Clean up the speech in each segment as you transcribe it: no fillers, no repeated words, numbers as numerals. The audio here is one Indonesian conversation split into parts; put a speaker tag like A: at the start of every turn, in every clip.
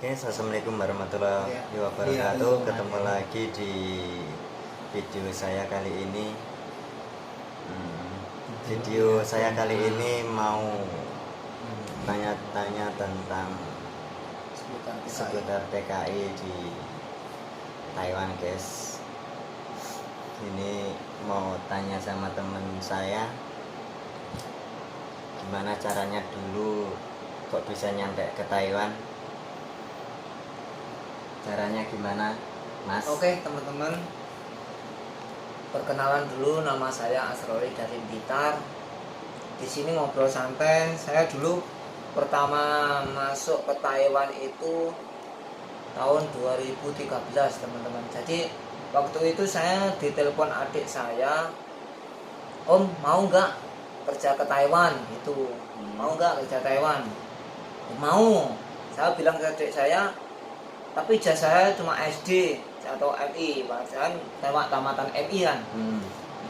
A: Oke, assalamualaikum warahmatullahi wabarakatuh. Ketemu lagi di video saya kali ini. Video saya kali ini mau tanya-tanya tentang seputar PKI di Taiwan, guys. Ini mau tanya sama teman saya, gimana caranya dulu kok bisa nyampe ke Taiwan. Caranya gimana, Mas?
B: Oke, teman-teman, perkenalan dulu, nama saya Asrori dari Blitar. Di sini ngobrol santai. Saya dulu pertama masuk ke Taiwan itu tahun 2013, teman-teman. Jadi waktu itu saya ditelepon adik saya, "Om, mau nggak kerja ke Taiwan?" Gitu. "Mau nggak kerja Taiwan?" "Mau." Saya bilang ke adik saya, tapi ijazah saya cuma SD atau MI, bahkan tamatan MI kan.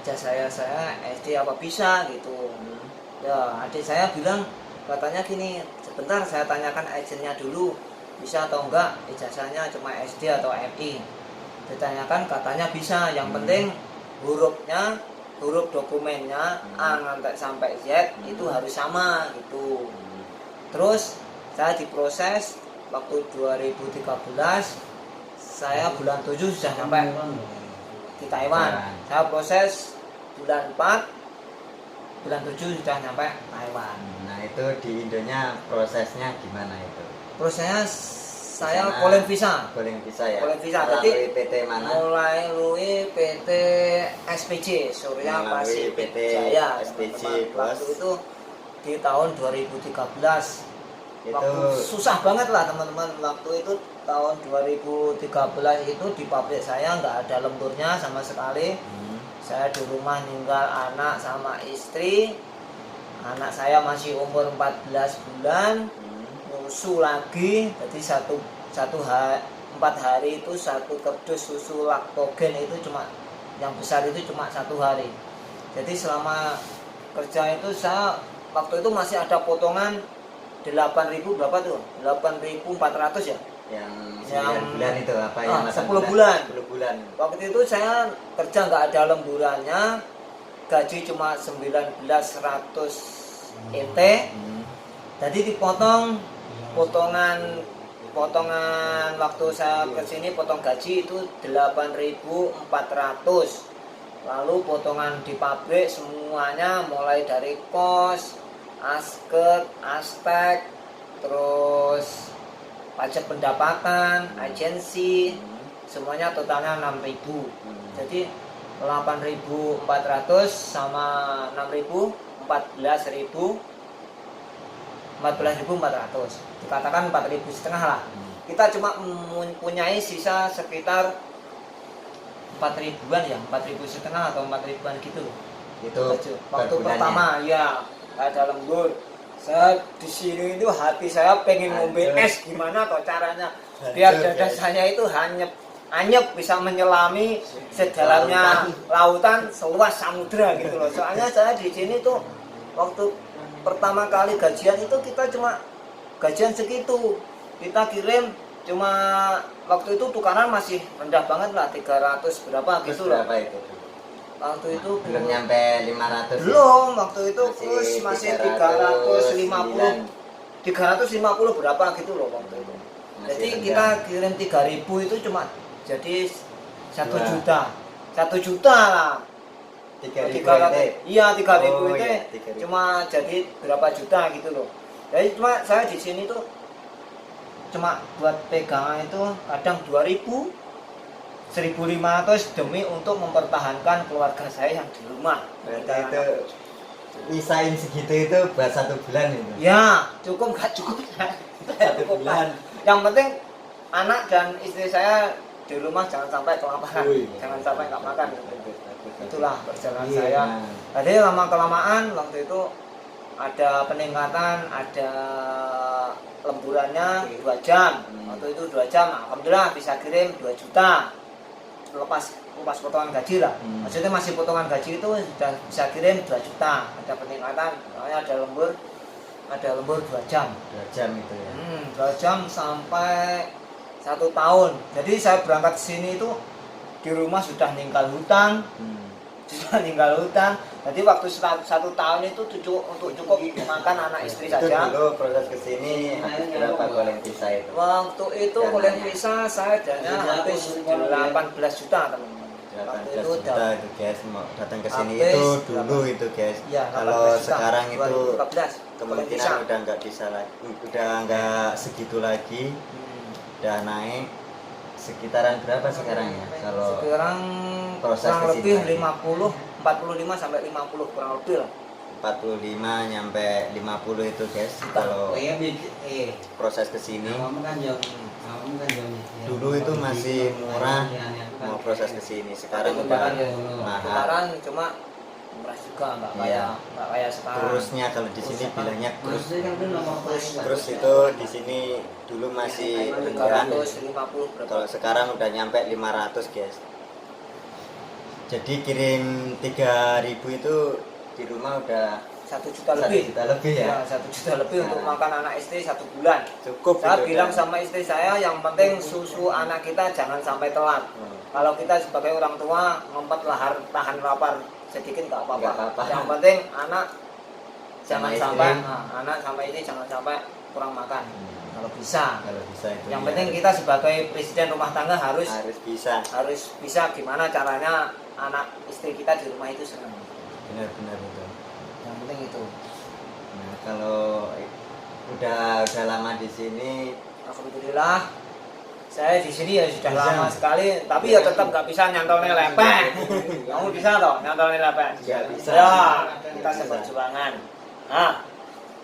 B: Ijazah saya SD, apa bisa gitu. Ya, adik saya bilang, katanya gini, sebentar saya tanyakan agennya dulu, bisa atau enggak ijazahnya cuma SD atau MI. Ditanyakan, katanya bisa, yang penting hurufnya, huruf dokumennya A sampai Z itu harus sama gitu. Terus saya diproses. Waktu 2013 saya bulan 7 sudah sampai di Taiwan. Saya proses bulan 4, bulan 7 sudah sampai Taiwan.
A: Nah, itu di Indonya prosesnya gimana itu?
B: Prosesnya saya calling visa.
A: Calling visa ya.
B: Calling visa.
A: Melalui
B: Jadi
A: PT mana?
B: melalui PT SPJ, Surya Pasifik
A: PT
B: Jaya.
A: SPJ, Bos.
B: Waktu itu di tahun 2013.
A: Itu
B: waktu susah banget lah, teman-teman. Waktu itu tahun 2013 itu di pabrik saya nggak ada lemburnya sama sekali. Saya di rumah ninggal anak sama istri. Anak saya masih umur 14 bulan. Susu lagi. Jadi 4 hari itu satu kerdus susu laktogen itu cuma yang besar itu cuma 1 hari. Jadi selama kerja itu saya waktu itu masih ada potongan 8.000 berapa tuh? 8.400 ya?
A: Yang 9 bulan itu apa ya?
B: 10 bulan.
A: 10 bulan.
B: Waktu itu saya kerja nggak ada lemburannya, gaji cuma 19.100 ET. Jadi dipotong potongan waktu saya ke sini, potong gaji itu 8.400. Lalu potongan di pabrik semuanya mulai dari kos, asket, aspek, terus pajak pendapatan, agensi, semuanya totalnya 6.000. Jadi 8.400 sama 6.000 14.400. Dikatakan 4.500 lah. Kita cuma mempunyai sisa sekitar 4.000-an ya, 4.500 atau 4.000-an gitu.
A: Itu
B: waktu pertama ya ada lembur. Saya di sini itu hati saya pengen ngombe es, gimana kok caranya biar dada saya itu anyep bisa menyelami sedalamnya lautan seluas samudra gitu loh. Soalnya saya di sini tuh waktu pertama kali gajian itu kita cuma gajian segitu. Kita kirim cuma waktu itu tukaran masih rendah banget lah, 300 berapa gitu loh.
A: Berapa itu?
B: Waktu itu
A: belum nyampe 500.
B: belum, waktu itu masih 350 berapa gitu loh waktu itu. Jadi kita kirim 3.000 itu cuma jadi 1 juta. 1 juta lah.
A: 3.000
B: iya, 3.000 itu
A: iya, 3.000.
B: cuma jadi berapa juta gitu loh. Jadi cuma saya di sini tuh cuma buat pegangan itu kadang 2.000, 1.500 demi untuk mempertahankan keluarga saya yang di rumah.
A: Berarti itu nyisain segitu itu buat 1 bulan itu?
B: Ya, cukup nggak cukup ya.
A: 1 bulan.
B: Yang penting anak dan istri saya di rumah jangan sampai kelaparan, jangan sampai nggak makan. Itulah perjalanan saya. Jadi lama-kelamaan waktu itu ada peningkatan, ada lemburannya 2 jam. Waktu itu 2 jam, alhamdulillah bisa kirim 2 juta. Lepas potongan gaji lah. Maksudnya masih potongan gaji itu sudah bisa kirim 2 juta. Ada peningkatan, soalnya ada lembur. ada lembur 2 jam.
A: 2 jam itu ya.
B: 2 jam sampai 1 tahun. Jadi saya berangkat ke sini itu di rumah sudah ninggal hutang. Sudah ninggal hutang. Jadi waktu 1 tahun itu untuk cukup makan anak istri
A: Itu
B: saja.
A: dulu proses kesini habis berapa goleng pisah itu?
B: Waktu itu goleng pisah saya dana habis 18 juta teman-teman.
A: 18 juta itu guys, mau datang ke sini
B: Habis
A: itu dulu itu guys.
B: Ya,
A: Kalau
B: 18 juta,
A: sekarang itu
B: 2014 goleng pisah.
A: kemungkinan udah nggak bisa lagi, udah nggak segitu lagi, udah naik sekitaran berapa sekarang ya? Kalau
B: Sekarang
A: proses
B: kurang
A: kesini
B: lebih
A: lagi.
B: 45 sampai 50 kurang lebih lah.
A: 45 nyampe 50 itu guys. Kalau proses kesini dulu itu masih murah, mau proses kesini sekarang udah mahal.
B: Sekarang cuma murah juga, nggak kayak sekarang.
A: Kurusnya kalau di sini bilangnya kurus. Terus itu di sini dulu masih rendah.
B: 350 berapa?
A: Kalau sekarang udah nyampe 500 guys. Jadi kirim 3.000 itu di rumah udah
B: 1 juta lebih.
A: 1 juta lebih ya.
B: 1 juta lebih untuk
A: Nah.
B: makan anak istri 1 bulan.
A: Cukup
B: Saya
A: itu
B: bilang
A: kan.
B: sama istri saya, yang penting susu anak kita jangan sampai telat. Kalau kita sebagai orang tua ngempet tahan lapar sedikit nggak
A: Nggak
B: apa-apa.
A: apa-apa.
B: Yang penting anak jangan
A: Sama
B: sampai
A: istri.
B: anak sampai ini jangan sampai kurang makan. Kalau bisa.
A: Kalau bisa itu.
B: Yang
A: ya.
B: penting kita sebagai presiden rumah tangga harus
A: bisa.
B: gimana caranya anak istri kita di rumah itu senang.
A: Benar-benar itu.
B: Yang penting itu.
A: Nah, kalau udah lama di sini
B: Alhamdulillah saya di sini ya sudah
A: Bisa.
B: lama sekali, tapi ya tetap nggak bisa nyantolnya lepek. Kamu bisa toh nyantolnya lepek?
A: Nggak bisa.
B: Ya, kita seperjuangan. Nah,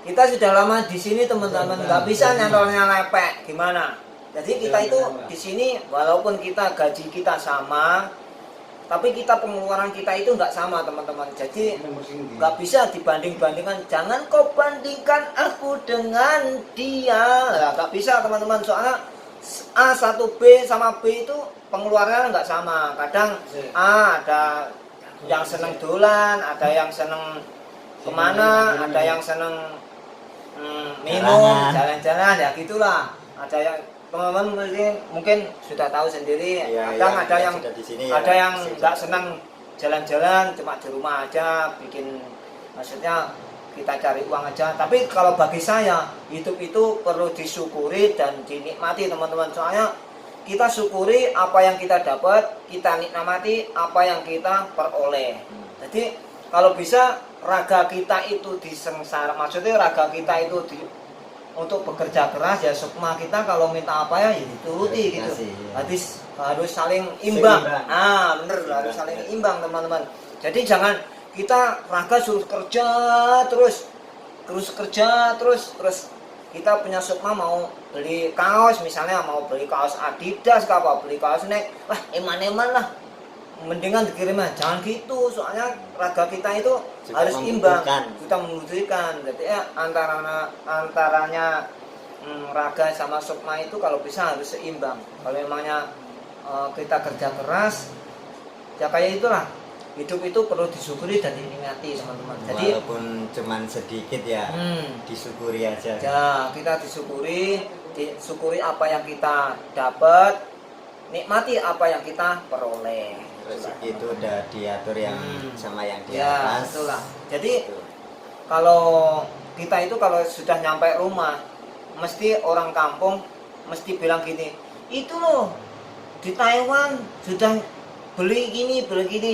B: kita sudah lama di sini teman-teman, nggak bisa nyantolnya lepek. Gimana? Jadi kita itu di sini walaupun kita gaji kita sama, tapi kita pengeluaran kita itu nggak sama teman-teman. Jadi nggak bisa dibanding-bandingkan. Jangan kau bandingkan aku dengan dia. Nah, nggak bisa teman-teman. Soalnya A 1B sama B itu pengeluarannya nggak sama. Kadang A ada yang seneng dolan, ada yang seneng kemana, ada yang seneng minum, jalan-jalan, ya gitulah. Ada yang teman-teman mungkin sudah tahu sendiri.
A: ya,
B: Kadang ada yang
A: sudah di sini
B: ada
A: ya,
B: yang nggak senang jalan-jalan, cuma di rumah aja bikin, maksudnya kita cari uang aja. Tapi kalau bagi saya hidup itu perlu disyukuri dan dinikmati teman-teman. Soalnya kita syukuri apa yang kita dapat, kita nikmati apa yang kita peroleh. Jadi kalau bisa raga kita itu disengsara, maksudnya raga kita itu untuk bekerja keras, ya sukma kita kalau minta apa ya dituruti gitu. Harus saling imbang. Ah, bener, harus saling imbang teman-teman. Jadi jangan kita raga suruh kerja terus kita punya sukma mau beli kaos, misalnya mau beli kaos Adidas apa beli kaos Nike, wah eman-eman lah, mendingan dikirimnya. Jangan gitu, soalnya raga kita itu juga harus imbang, kita membutuhkan. Jadi ya antaranya raga sama sukma itu kalau bisa harus seimbang. Kalau memangnya kita kerja keras ya kayak itulah, hidup itu perlu disyukuri dan dinikmati teman-teman. Jadi
A: walaupun cuman sedikit ya, disyukuri aja.
B: Ya, kita disyukuri apa yang kita dapat, nikmati apa yang kita peroleh.
A: Rezeki itu udah diatur yang sama yang di
B: Ya,
A: atas.
B: itulah. Jadi kalau kita itu kalau sudah nyampe rumah, mesti orang kampung mesti bilang gini, itu loh di Taiwan sudah beli gini,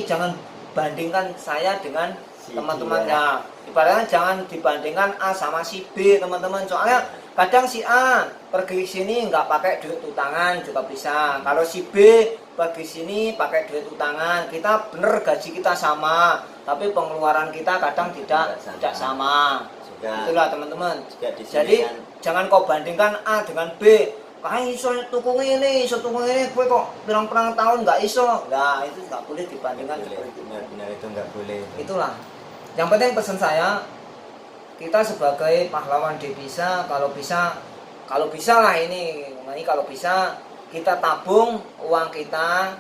B: jangan bandingkan saya dengan teman-teman ya. Ibaratnya jangan dibandingkan A sama si B teman-teman. Soalnya kadang si A pergi sini nggak pakai duit utangan juga bisa. Kalau si B pergi sini pakai duit utangan. Kita bener gaji kita sama, tapi pengeluaran kita kadang tidak sama. Itulah teman-teman. Jadi jangan kau bandingkan A dengan B. Kayak iso tuku ini, kue kok pirang-pirang tahun nggak iso. Nah, itu nggak boleh dibandingkan seperti itu.
A: Benar itu nggak boleh.
B: Itulah. Yang penting pesan saya, kita sebagai pahlawan devisa, kalau bisa lah ini kalau bisa kita tabung uang kita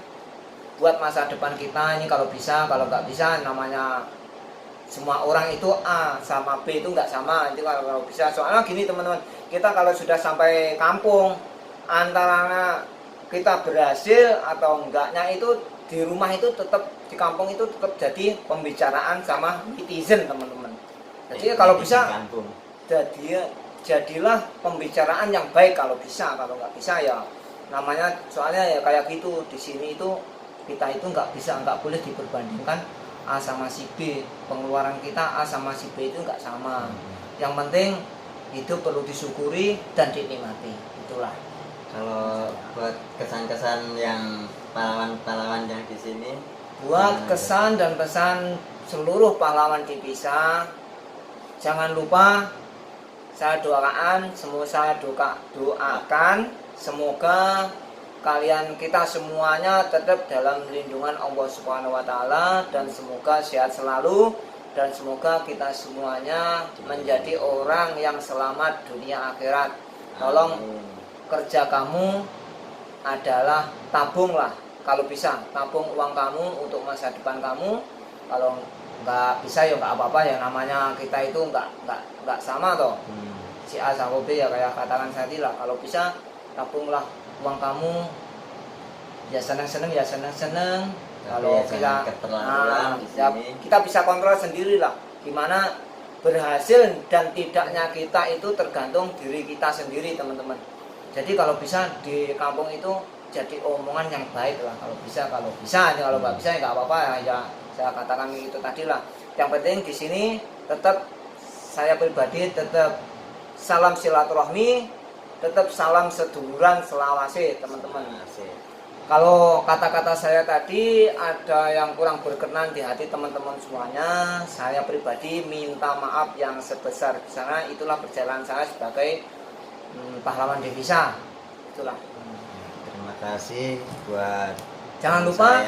B: buat masa depan kita ini kalau bisa. Kalau nggak bisa namanya semua orang itu A sama B itu nggak sama. Itu kalau bisa, soalnya gini teman-teman, kita kalau sudah sampai kampung, antara kita berhasil atau enggaknya itu di rumah itu tetap, di kampung itu tetap jadi pembicaraan sama netizen teman-teman. Jadi kalau bisa
A: kampung.
B: jadilah pembicaraan yang baik kalau bisa. Kalau nggak bisa ya namanya, soalnya ya kayak gitu di sini itu kita itu nggak boleh diperbandingkan A sama si B. Pengeluaran kita A sama si B itu nggak sama. Yang penting hidup perlu disyukuri dan dinikmati. Itulah.
A: Kalau buat kesan-kesan yang pahlawan-pahlawan yang di sini,
B: Buat kesan dan pesan seluruh pahlawan Divisa, jangan lupa saya doakan semoga kalian, kita semuanya tetap dalam lindungan Allah Subhanahu wa taala, dan semoga sehat selalu, dan semoga kita semuanya menjadi orang yang selamat dunia akhirat. Tolong kerja kamu adalah tabunglah, kalau bisa tabung uang kamu untuk masa depan kamu. Kalau nggak bisa ya nggak apa-apa, ya namanya kita itu nggak sama toh. Si A sama B ya kayak katakan tadi lah, kalau bisa tabunglah uang kamu, ya seneng-seneng ya seneng-seneng. Kalau kita ya, kita bisa kontrol sendiri lah gimana berhasil dan tidaknya kita itu tergantung diri kita sendiri teman-teman. Jadi kalau bisa di kampung itu jadi omongan yang baik lah, kalau bisa kalau nggak bisa ya nggak apa-apa ya, saya katakan itu tadi lah. Yang penting di sini tetap, saya pribadi tetap salam silaturahmi, tetap salam seduluran selawase teman-teman. Kalau kata-kata saya tadi ada yang kurang berkenan di hati teman-teman semuanya, saya pribadi minta maaf yang sebesar-besarnya. Itulah perjalanan saya sebagai pahlawan Divisa. Itulah.
A: Terima kasih buat,
B: jangan lupa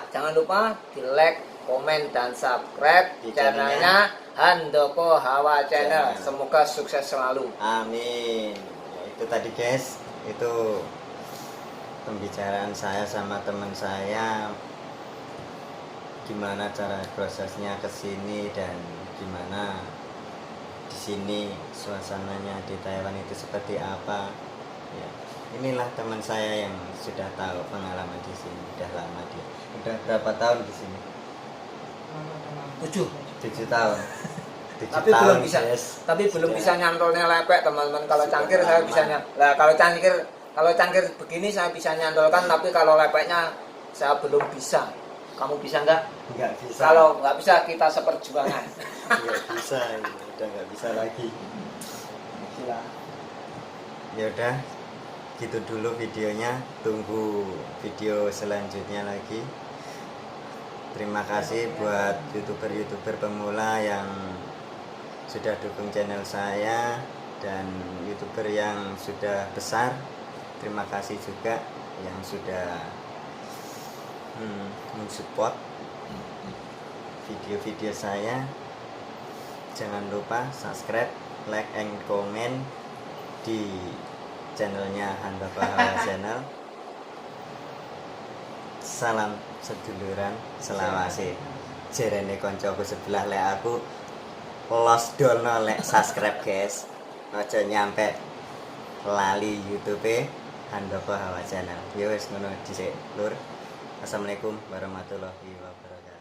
B: jangan lupa di like, komen, dan subscribe di channelnya Handoko Hawa Channel. Semoga sukses selalu.
A: Amin. Ya, itu tadi guys, itu pembicaraan saya sama teman saya, gimana cara prosesnya ke sini dan gimana di sini suasananya di Taiwan itu seperti apa. Ya, inilah teman saya yang sudah tahu pengalaman di sini, udah lama dia. Udah berapa tahun di sini? 7 tahun. 7
B: tapi
A: tahun,
B: belum bisa,
A: guys.
B: tapi belum bisa nyantolnya lepek teman-teman. Kalau cangkir saya bisa lah, kalau cangkir begini saya bisa nyantolkan, tapi kalau lepeknya saya belum bisa. Kamu bisa nggak?
A: Nggak bisa.
B: Kalau nggak bisa kita seperjuangan.
A: Nggak bisa, udah nggak bisa lagi. Ya udah, gitu dulu videonya. Tunggu video selanjutnya lagi. Terima kasih buat youtuber pemula yang sudah dukung channel saya, dan youtuber yang sudah besar. Terima kasih juga yang sudah mensupport video-video saya. Jangan lupa subscribe, like, and comment di channelnya Handoko Hawa Channel. Salam seduluran selawase. Jerene koncoku sebelah lek aku los dono lek subscribe guys. Aja nyampe lali YouTube Handoko Hawa Channel. Ya wis ngono dhisik, Lur. Assalamualaikum warahmatullahi wabarakatuh.